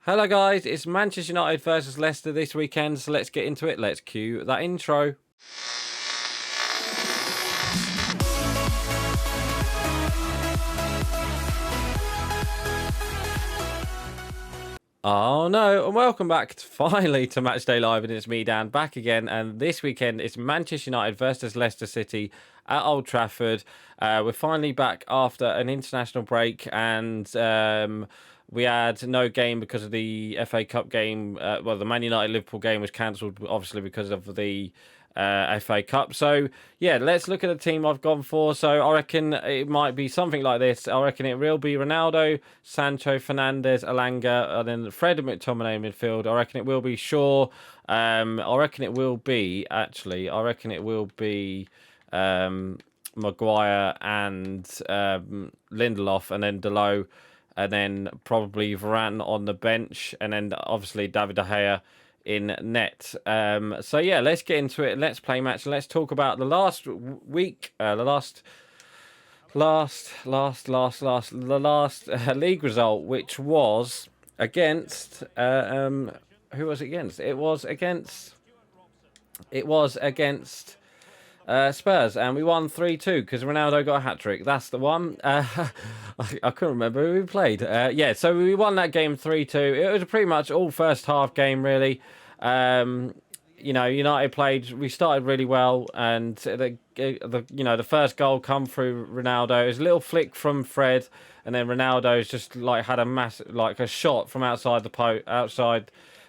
Hello guys, it's Manchester United versus Leicester this weekend, so let's get into it. Let's cue that intro. Oh no, and welcome back finally to Matchday Live, and it's me, Dan, back again. And this weekend it's Manchester United versus Leicester City at Old Trafford. We're finally back after an international break, and we had no game because of the FA Cup game. The Man United Liverpool game was cancelled, obviously because of the FA Cup. So yeah, let's look at the team I've gone for. So I reckon it might be something like this. I reckon it will be Ronaldo, Sancho, Fernandes, Alanga, and then Fred and McTominay in midfield. I reckon it will be Shaw. I reckon it will be Maguire and Lindelof, and then Delo, and then probably Varane on the bench, and then obviously David De Gea in net. So yeah, let's get into it. Let's play match. Let's talk about the last week, the last league result, which was against who was it against? It was against Spurs, and we won 3-2 because Ronaldo got a hat-trick. That's the one. I couldn't remember who we played. Yeah, so we won that game 3-2. It was a pretty much all first half game, really. United played. We started really well, and the first goal come through Ronaldo. It was a little flick from Fred, and then Ronaldo's just had a shot from outside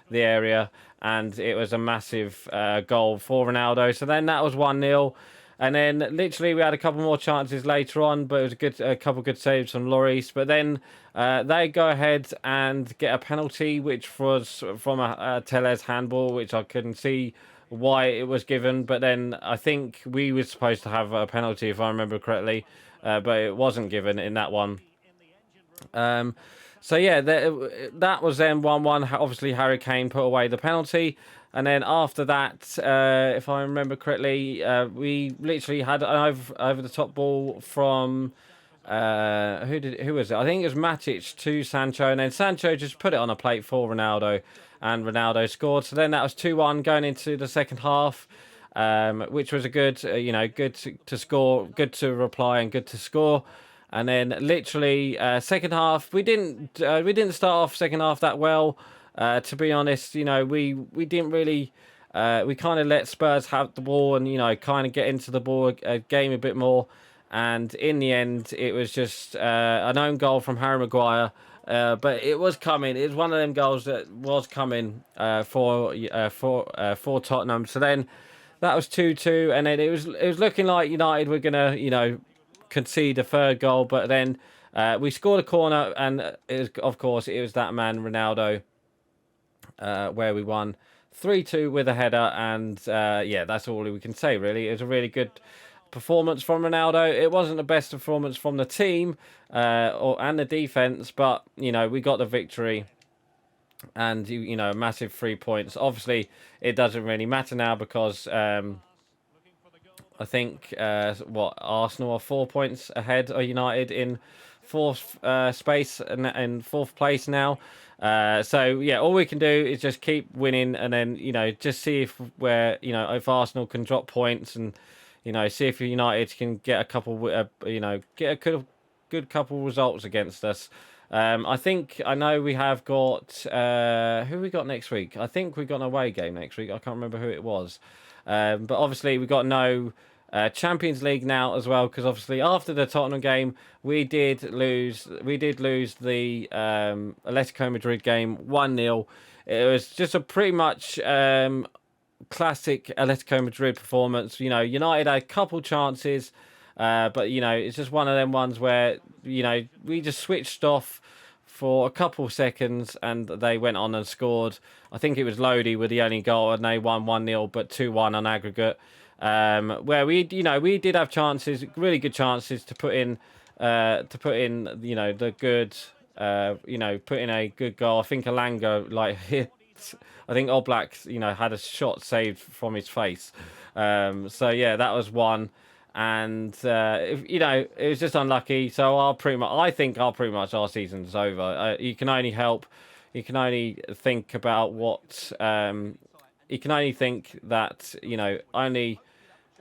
the area, and it was a massive goal for Ronaldo. So then that was 1-0. And then literally we had a couple more chances later on, but it was a couple of good saves from Lloris. But then they go ahead and get a penalty, which was from a Tellez handball, which I couldn't see why it was given. But then I think we were supposed to have a penalty, if I remember correctly, but it wasn't given in that one. So yeah, that was then 1-1. Obviously, Harry Kane put away the penalty. And then after that, if I remember correctly, we literally had an over the top ball from who was it? I think it was Matic to Sancho, and then Sancho just put it on a plate for Ronaldo, and Ronaldo scored. So then that was 2-1 going into the second half, which was a good, good to score, good to reply, and good to score. And then literally second half, we didn't start off second half that well. To be honest, we didn't really. We kind of let Spurs have the ball and kind of get into the ball game a bit more. And in the end, it was just an own goal from Harry Maguire. But it was coming. It was one of them goals that was coming for Tottenham. So then that was 2-2, and then it was looking like United were gonna concede a third goal, but then we scored a corner, and it was that man Ronaldo, where we won 3-2 with a header, and that's all we can say really. It was a really good performance from Ronaldo. It wasn't the best performance from the team and the defense, but we got the victory, and massive 3 points. Obviously it doesn't really matter now because I think Arsenal are 4 points ahead of United in fourth space and in fourth place now. So yeah, all we can do is just keep winning, and then just see if if Arsenal can drop points, and see if United can get a couple get a good couple results against us. I know we have got who we got next week. I think we got an away game next week. I can't remember who it was. But obviously we got no Champions League now as well, because obviously after the Tottenham game we did lose the Atletico Madrid game 1-0. It was just a pretty much classic Atletico Madrid performance. United had a couple chances, but it's just one of them ones where we just switched off for a couple seconds, and they went on and scored. I think it was Lodi with the only goal, and they won 1-0, but 2-1 on aggregate. Where we did have chances, really good chances to put in the good, put in a good goal. I think Alanga hit. I think Oblak, had a shot saved from his face. So yeah, that was one. And it was just unlucky. So I think pretty much our season's over. You can only hope you can only think about what you can only think that only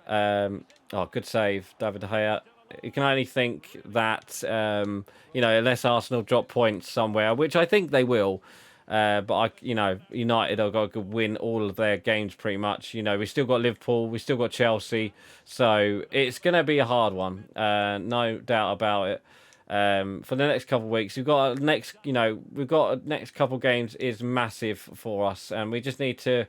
oh, good save, David De Gea. You can only think that unless Arsenal drop points somewhere, which I think they will. But United are going to win all of their games pretty much. We still got Liverpool, we still got Chelsea, so it's going to be a hard one, no doubt about it. For the next couple of weeks, we've got next couple of games is massive for us, and we just need to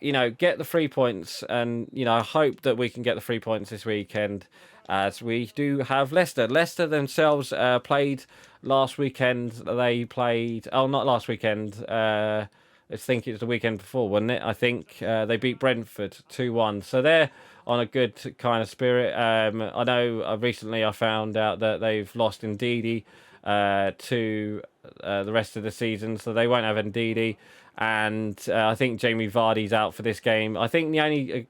get the 3 points, and hope that we can get the 3 points this weekend, as we do have Leicester. Leicester themselves played last weekend. They played not last weekend. I think it was the weekend before, wasn't it? I think they beat Brentford 2-1. So they're on a good kind of spirit. I know recently I found out that they've lost Ndidi to the rest of the season, so they won't have Ndidi. And I think Jamie Vardy's out for this game. I think the only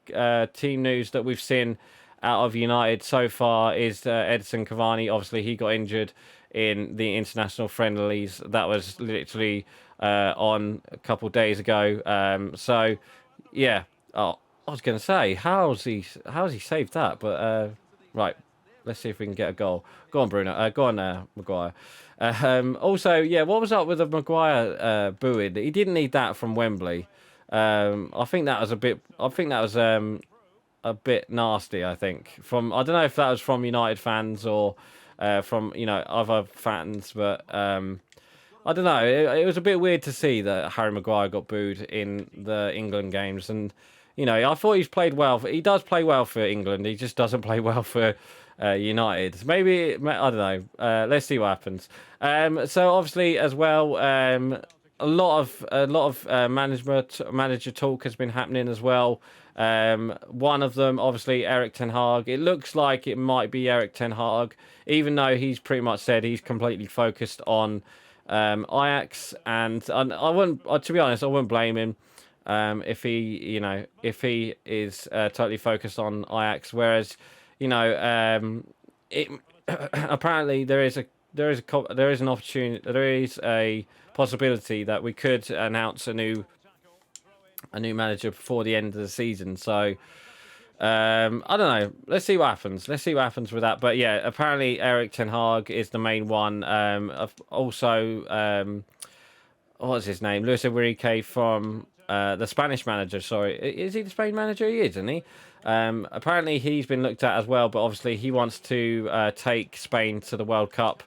team news that we've seen out of United so far is Edison Cavani. Obviously, he got injured in the international friendlies. That was literally on a couple of days ago. So, yeah. Oh, I was going to say, how's he saved that? But right, let's see if we can get a goal. Go on, Bruno. Go on, Maguire. Also, yeah, what was up with the Maguire booing? He didn't need that from Wembley. I think that was a bit. I think that was a bit nasty. I think I don't know if that was from United fans or from other fans, but I don't know. It was a bit weird to see that Harry Maguire got booed in the England games, and I thought he's played well. He does play well for England. He just doesn't play well for United. Maybe I don't know. Let's see what happens. So obviously as well, a lot of manager talk has been happening as well. One of them, obviously, Erik ten Hag. It looks like it might be Erik ten Hag, even though he's pretty much said he's completely focused on Ajax. And I wouldn't, to be honest, I wouldn't blame him if he is totally focused on Ajax. Whereas, it apparently there is an opportunity, there is a possibility that we could announce a new manager before the end of the season. So I don't know. Let's see what happens. Let's see what happens with that. But yeah, apparently Erik ten Hag is the main one. Also, what's his name? Luis Enrique from the Spanish manager. Sorry, is he the Spain manager? He is, isn't he? Apparently he's been looked at as well, but obviously he wants to take Spain to the World Cup.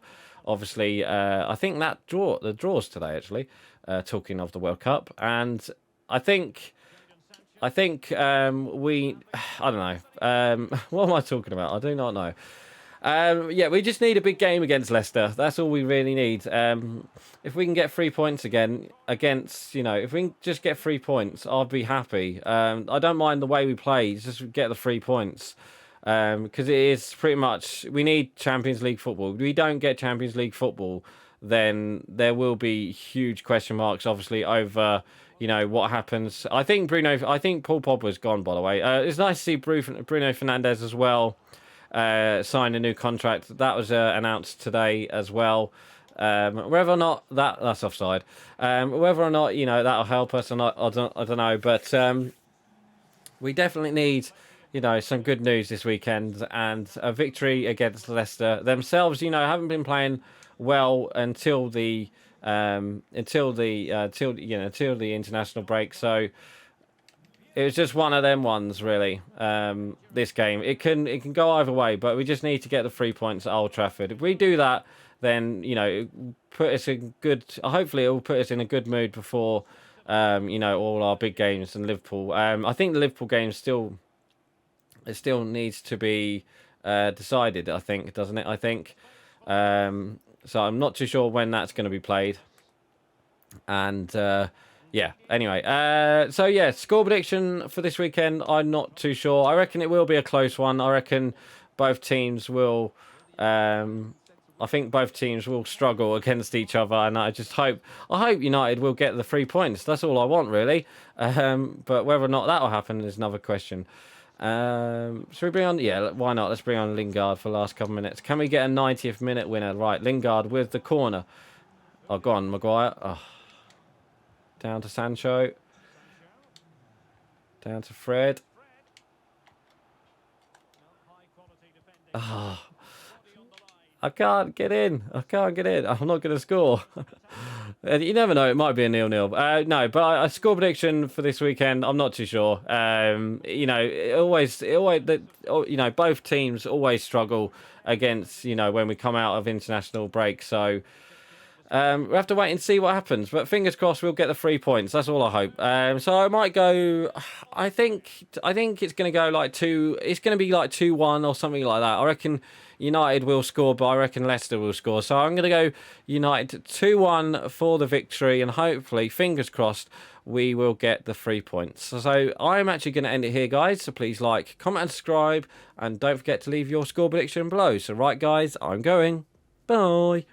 Obviously, I think the draw's today, actually, talking of the World Cup. And I think I don't know. What am I talking about? I do not know. Yeah, we just need a big game against Leicester. That's all we really need. If we can get 3 points again against, if we can just get 3 points, I'll be happy. I don't mind the way we play. Just get the 3 points. Because it is pretty much, we need Champions League football. If we don't get Champions League football, then there will be huge question marks, obviously, over what happens. I think Paul Pogba's gone, by the way. It's nice to see Bruno Fernandes as well sign a new contract. That was announced today as well. Whether or not that's offside, whether or not that'll help us or not, I don't know. But we definitely need some good news this weekend, and a victory against Leicester themselves. Haven't been playing well until the international break. So it was just one of them ones, really. This game, it can go either way, but we just need to get the 3 points at Old Trafford. If we do that, then put us in good. Hopefully, it will put us in a good mood before all our big games and Liverpool. I think the Liverpool game still needs to be decided. I think, doesn't it? I think. So I'm not too sure when that's going to be played. And yeah, anyway. So yeah, score prediction for this weekend, I'm not too sure. I reckon it will be a close one. I reckon both teams will... I think both teams will struggle against each other, and I hope United will get the 3 points. That's all I want, really. But whether or not that will happen is another question. Should we bring on? Yeah, why not? Let's bring on Lingard for the last couple of minutes. Can we get a 90th minute winner? Right, Lingard with the corner. Oh, go on, Maguire. Oh. Down to Sancho. Down to Fred. Ah. I can't get in. I can't get in. I'm not going to score. You never know. It might be a 0-0. No, but a score prediction for this weekend, I'm not too sure. You know, both teams always struggle against, you know, when we come out of international break. So we'll have to wait and see what happens. But fingers crossed we'll get the 3 points. That's all I hope. So I might go. I think it's going to go like 2. It's going to be like 2-1 or something like that. I reckon United will score, but I reckon Leicester will score. So I'm going to go United 2-1 for the victory, and hopefully, fingers crossed, we will get the 3 points. So I'm actually going to end it here, guys. So please like, comment, and subscribe, and don't forget to leave your score prediction below. So right, guys, I'm going. Bye.